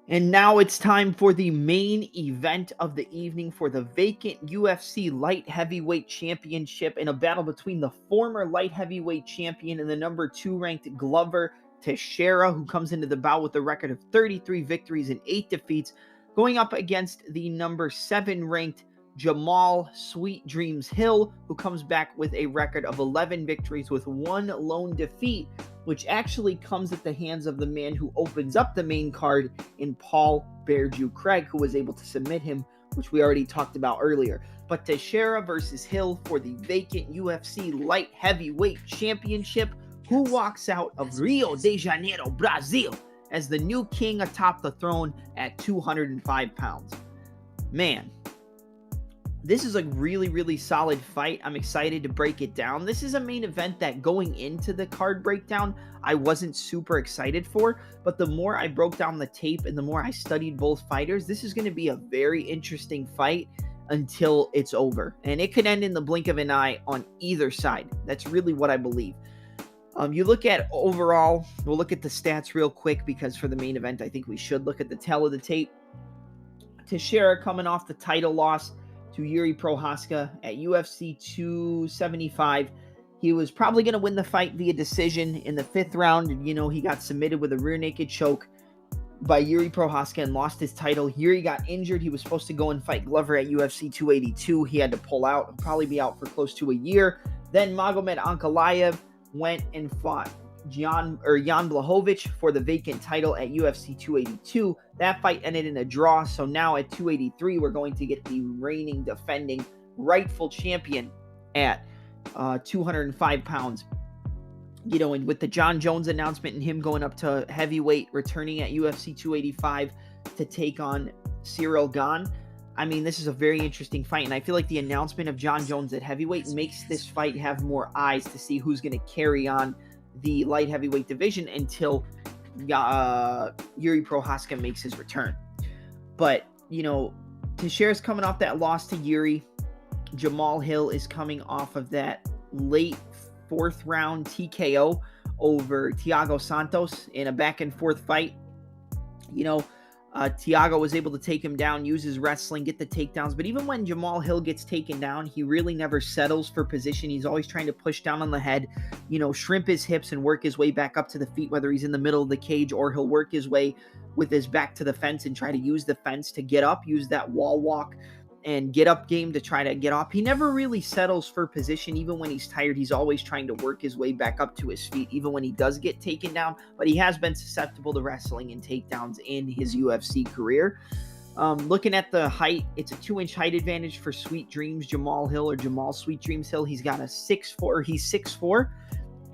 And now it's time for the main event of the evening for the vacant UFC light heavyweight championship in a battle between the former light heavyweight champion and the number 2 ranked Glover Teixeira, who comes into the bout with a record of 33 victories and 8 defeats, going up against the number 7 ranked Jamahal Sweet Dreams Hill, who comes back with a record of 11 victories with 1 lone defeat, which actually comes at the hands of the man who opens up the main card in Paul Beardew Craig, who was able to submit him, which we already talked about earlier. But Teixeira versus Hill for the vacant UFC light heavyweight championship. Who walks out of Rio de Janeiro, Brazil, as the new king atop the throne at 205 pounds? Man, this is a really, really solid fight. I'm excited to break it down. This is a main event that going into the card breakdown, I wasn't super excited for, but the more I broke down the tape and the more I studied both fighters, this is going to be a very interesting fight until it's over. And it could end in the blink of an eye on either side. That's really what I believe. You look at overall, we'll look at the stats real quick because for the main event, I think we should look at the tail of the tape. Teixeira coming off the title loss to Yuri Prohaska at UFC 275. He was probably going to win the fight via decision in the 5th round. You know, he got submitted with a rear naked choke by Yuri Prohaska and lost his title. Yuri got injured. He was supposed to go and fight Glover at UFC 282. He had to pull out. He'll probably be out for close to a year. Then Magomed Ankalaev went and fought Jan Blachowicz for the vacant title at UFC 282. That fight ended in a draw, so now at 283, we're going to get the reigning, defending, rightful champion at 205 pounds. You know, and with the John Jones announcement and him going up to heavyweight, returning at UFC 285 to take on Cyril Gane, I mean, this is a very interesting fight, and I feel like the announcement of John Jones at heavyweight makes this fight have more eyes to see who's going to carry on the light heavyweight division until Yuri Prohaska makes his return. But, you know, Teixeira's coming off that loss to Yuri. Jamahal Hill is coming off of that late 4th round TKO over Thiago Santos in a back and forth fight. You know, Thiago was able to take him down, use his wrestling, get the takedowns. But even when Jamahal Hill gets taken down, he really never settles for position. He's always trying to push down on the head, you know, shrimp his hips and work his way back up to the feet, whether he's in the middle of the cage or he'll work his way with his back to the fence and try to use the fence to get up, use that wall walk and get up game to try to get off. He never really settles for position. Even when he's tired, he's always trying to work his way back up to his feet, even when he does get taken down. But he has been susceptible to wrestling and takedowns in his UFC career. Looking at the height, it's a 2-inch height advantage for Sweet Dreams Jamahal Hill, or Jamahal Sweet Dreams Hill. He's got a 6'4", he's 6'4",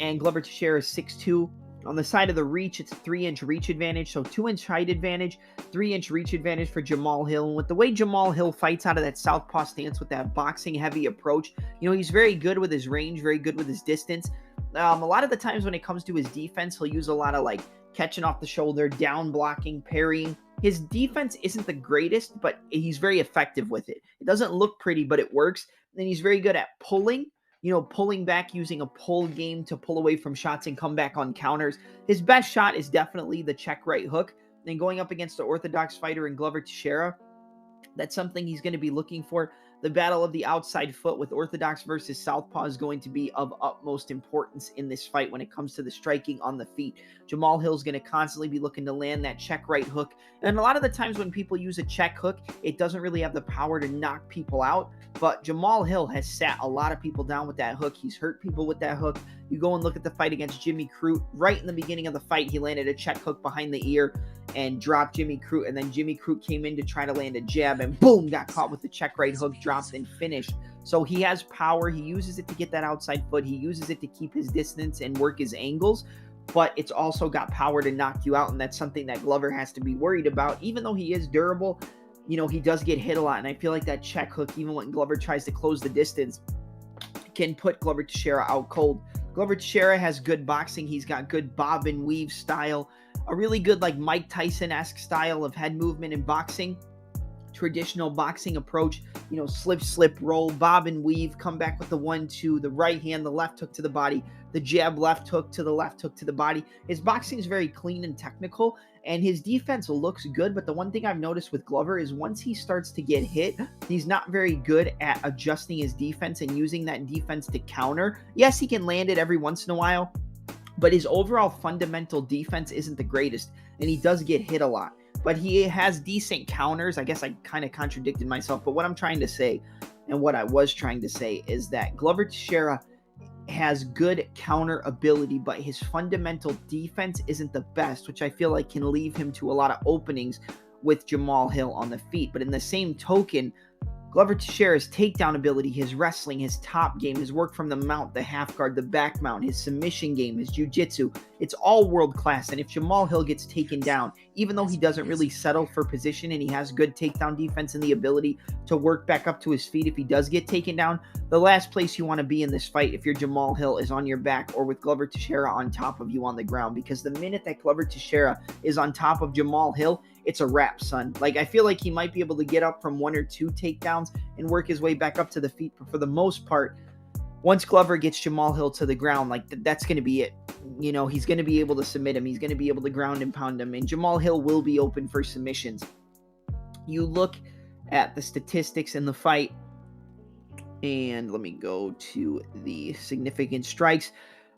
and Glover Teixeira is 6'2". On the side of the reach, it's a 3-inch reach advantage. So 2-inch height advantage, 3-inch reach advantage for Jamahal Hill. And with the way Jamahal Hill fights out of that southpaw stance with that boxing heavy approach, you know, he's very good with his range, very good with his distance. A lot of the times when it comes to his defense, he'll use a lot of like catching off the shoulder, down blocking, parrying. His defense isn't the greatest, but he's very effective with it. It doesn't look pretty, but it works. And he's very good at pulling. You know, pulling back, using a pull game to pull away from shots and come back on counters. His best shot is definitely the check right hook. And going up against the orthodox fighter in Glover Teixeira, that's something he's going to be looking for. The battle of the outside foot with orthodox versus southpaw is going to be of utmost importance in this fight when it comes to the striking on the feet. Jamahal Hill's going to constantly be looking to land that check right hook. And a lot of the times when people use a check hook, it doesn't really have the power to knock people out. But Jamahal Hill has sat a lot of people down with that hook. He's hurt people with that hook. You go and look at the fight against Jimmy Crute. Right in the beginning of the fight, he landed a check hook behind the ear and dropped Jimmy Crute. And then Jimmy Crute came in to try to land a jab and boom, got caught with the check right hook, dropped and finished. So he has power. He uses it to get that outside foot. He uses it to keep his distance and work his angles. But it's also got power to knock you out. And that's something that Glover has to be worried about. Even though he is durable, you know, he does get hit a lot. And I feel like that check hook, even when Glover tries to close the distance, can put Glover Teixeira out cold. Glover Teixeira has good boxing. He's got good bob and weave style, a really good like Mike Tyson-esque style of head movement in boxing. Traditional boxing approach, you know, slip, roll, bob and weave, come back with the 1-2, the right hand, the left hook to the body, the jab, left hook to the left hook to the body. His boxing is very clean and technical. and his defense looks good. But the one thing I've noticed with Glover is once he starts to get hit, he's not very good at adjusting his defense and using that defense to counter. Yes, he can land it every once in a while, but his overall fundamental defense isn't the greatest, and he does get hit a lot. But he has decent counters. I guess I kind of contradicted myself, but what I'm trying to say, and what I was trying to say, is that Glover Teixeira has good counter ability, but his fundamental defense isn't the best, which I feel like can leave him to a lot of openings with Jamahal on the feet. But in the same token, Glover Teixeira's takedown ability, his wrestling, his top game, his work from the mount, the half guard, the back mount, his submission game, his jiu-jitsu, it's all world class. And if Jamahal gets taken down, even though he doesn't really settle for position and he has good takedown defense and the ability to work back up to his feet if he does get taken down, the last place you want to be in this fight if you're Jamahal is on your back or with Glover Teixeira on top of you on the ground. Because the minute that Glover Teixeira is on top of Jamahal, it's a wrap, son. Like, I feel like he might be able to get up from 1 or 2 takedowns and work his way back up to the feet. But for the most part, once Glover gets Jamahal to the ground, like, that's going to be it. You know, he's going to be able to submit him. He's going to be able to ground and pound him. And Jamahal will be open for submissions. You look at the statistics in the fight, and let me go to the significant strikes.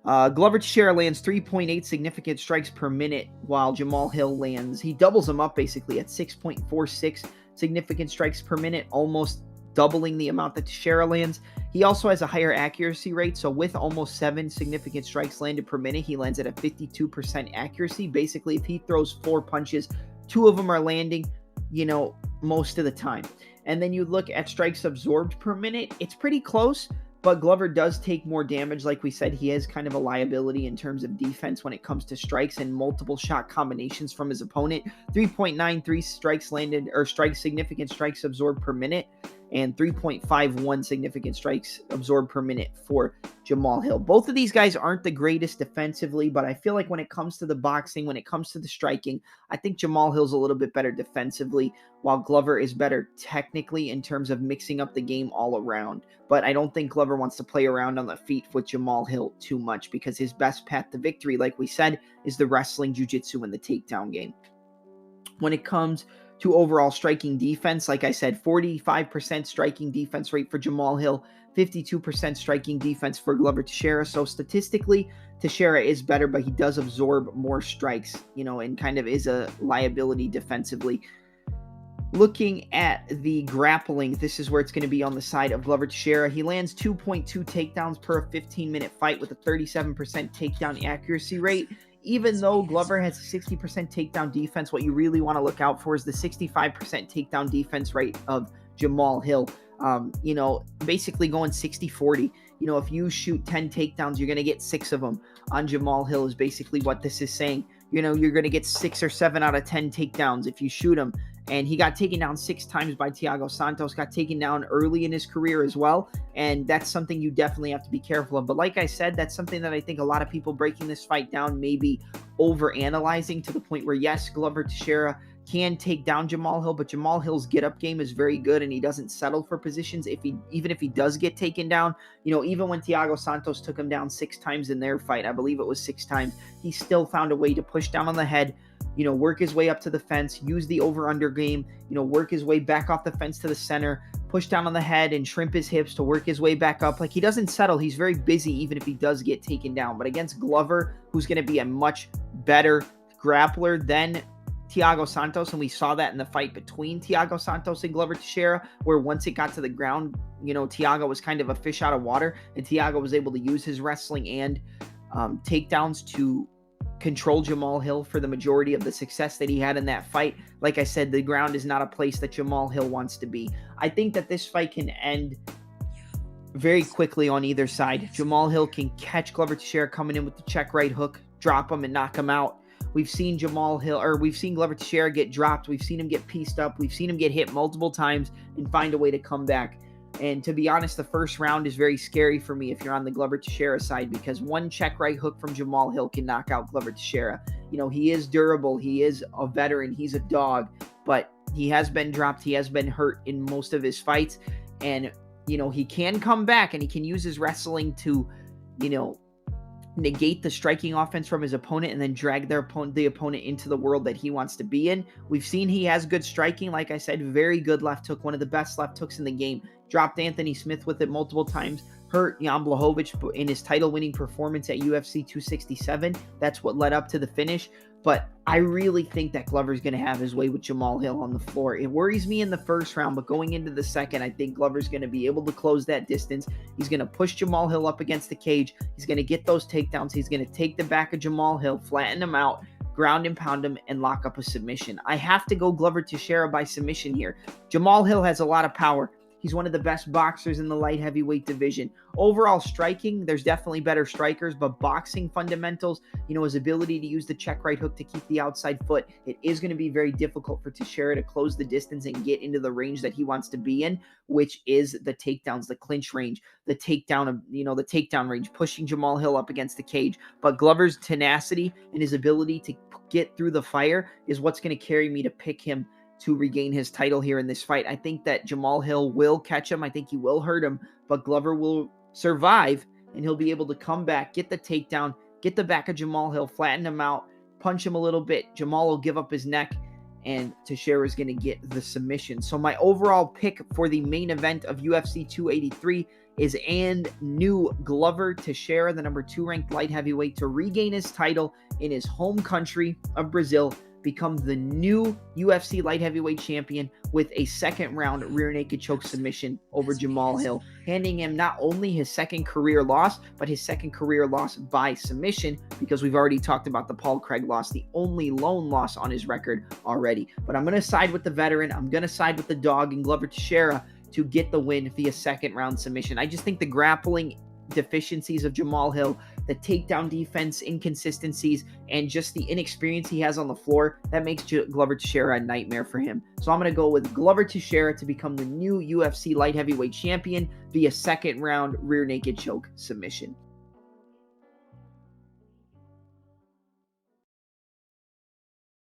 Glover Teixeira lands 3.8 significant strikes per minute, while Jamahal lands, he doubles them up basically at 6.46 significant strikes per minute, almost doubling the amount that Teixeira lands. He also has a higher accuracy rate, so with almost 7 significant strikes landed per minute, he lands at a 52% accuracy. Basically, if he throws 4 punches, 2 of them are landing, you know, most of the time. And then you look at strikes absorbed per minute, it's pretty close. But Glover does take more damage. Like we said, he has kind of a liability in terms of defense when it comes to strikes and multiple shot combinations from his opponent. 3.93 strikes landed, or significant strikes absorbed per minute, and 3.51 significant strikes absorbed per minute for Jamahal. Both of these guys aren't the greatest defensively, but I feel like when it comes to the boxing, when it comes to the striking, I think Jamahal a little bit better defensively, while Glover is better technically in terms of mixing up the game all around. But I don't think Glover wants to play around on the feet with Jamahal too much, because his best path to victory, like we said, is the wrestling, jiu-jitsu, and the takedown game. When it comes to overall striking defense, like I said, 45% striking defense rate for Jamahal, 52% striking defense for Glover Teixeira. So statistically, Teixeira is better, but he does absorb more strikes, you know, and kind of is a liability defensively. Looking at the grappling, this is where it's going to be on the side of Glover Teixeira. He lands 2.2 takedowns per 15-minute fight with a 37% takedown accuracy rate. Even though Glover has a 60% takedown defense, what you really want to look out for is the 65% takedown defense rate of Jamahal. You know, basically going 60-40. You know, if you shoot 10 takedowns, you're going to get 6 of them on Jamahal is basically what this is saying. You know, you're going to get 6 or 7 out of 10 takedowns if you shoot him. And he got taken down 6 times by Thiago Santos, got taken down early in his career as well. And that's something you definitely have to be careful of. But like I said, that's something that I think a lot of people breaking this fight down may be overanalyzing, to the point where, yes, Glover Teixeira can take down Jamahal, but Jamahal's get-up game is very good, and he doesn't settle for positions. Even if he does get taken down, you know, even when Thiago Santos took him down 6 times in their fight, I believe it was 6 times, he still found a way to push down on the head, you know, work his way up to the fence, use the over-under game, you know, work his way back off the fence to the center, push down on the head and shrimp his hips to work his way back up. Like, he doesn't settle. He's very busy even if he does get taken down. But against Glover, who's going to be a much better grappler than Thiago Santos, and we saw that in the fight between Thiago Santos and Glover Teixeira, where once it got to the ground, you know, Thiago was kind of a fish out of water, and Thiago was able to use his wrestling and takedowns to control Jamahal for the majority of the success that he had in that fight. Like I said, the ground is not a place that Jamahal wants to be. I think that this fight can end very quickly on either side. Jamahal can catch Glover Teixeira coming in with the check right hook, drop him and knock him out. We've seen we've seen Glover Teixeira get dropped. We've seen him get pieced up. We've seen him get hit multiple times and find a way to come back. And to be honest, the first round is very scary for me if you're on the Glover Teixeira side, because one check right hook from Jamahal can knock out Glover Teixeira. You know, he is durable. He is a veteran. He's a dog, but he has been dropped. He has been hurt in most of his fights. And, you know, he can come back and he can use his wrestling to, you know, negate the striking offense from his opponent and then drag the opponent into the world that he wants to be in. We've seen he has good striking. Like I said, very good left hook, one of the best left hooks in the game. Dropped Anthony Smith with it multiple times. Hurt Jan Blachowicz in his title-winning performance at UFC 267. That's what led up to the finish. But I really think that Glover's going to have his way with Jamahal Hill on the floor. It worries me in the first round, but going into the second, I think Glover's going to be able to close that distance. He's going to push Jamahal Hill up against the cage. He's going to get those takedowns. He's going to take the back of Jamahal Hill, flatten him out, ground and pound him, and lock up a submission. I have to go Glover Teixeira by submission here. Jamahal Hill has a lot of power. He's one of the best boxers in the light heavyweight division. Overall striking, there's definitely better strikers, but boxing fundamentals, his ability to use the check right hook to keep the outside foot, it is going to be very difficult for Teixeira to close the distance and get into the range that he wants to be in, which is the takedowns, the clinch range, the takedown range, pushing Jamahal Hill up against the cage. But Glover's tenacity and his ability to get through the fire is what's going to carry me to pick him to regain his title here in this fight. I think that Jamahal Hill will catch him. I think he will hurt him, but Glover will survive, and he'll be able to come back, get the takedown, get the back of Jamahal Hill, flatten him out, punch him a little bit. Jamahal will give up his neck, and Teixeira is going to get the submission. So my overall pick for the main event of UFC 283 is and new Glover Teixeira, the number 2 ranked light heavyweight, to regain his title in his home country of Brazil, become the new UFC light heavyweight champion with a second round rear naked choke submission over Jamahal Hill, handing him not only his second career loss, but his second career loss by submission, because we've already talked about the Paul Craig loss, the only lone loss on his record already. But I'm going to side with the veteran. I'm going to side with the dog in Glover Teixeira to get the win via second round submission. I just think the grappling deficiencies of Jamahal Hill, the takedown defense inconsistencies, and just the inexperience he has on the floor, that makes Glover Teixeira a nightmare for him. So I'm going to go with Glover Teixeira to become the new UFC light heavyweight champion via second round rear naked choke submission.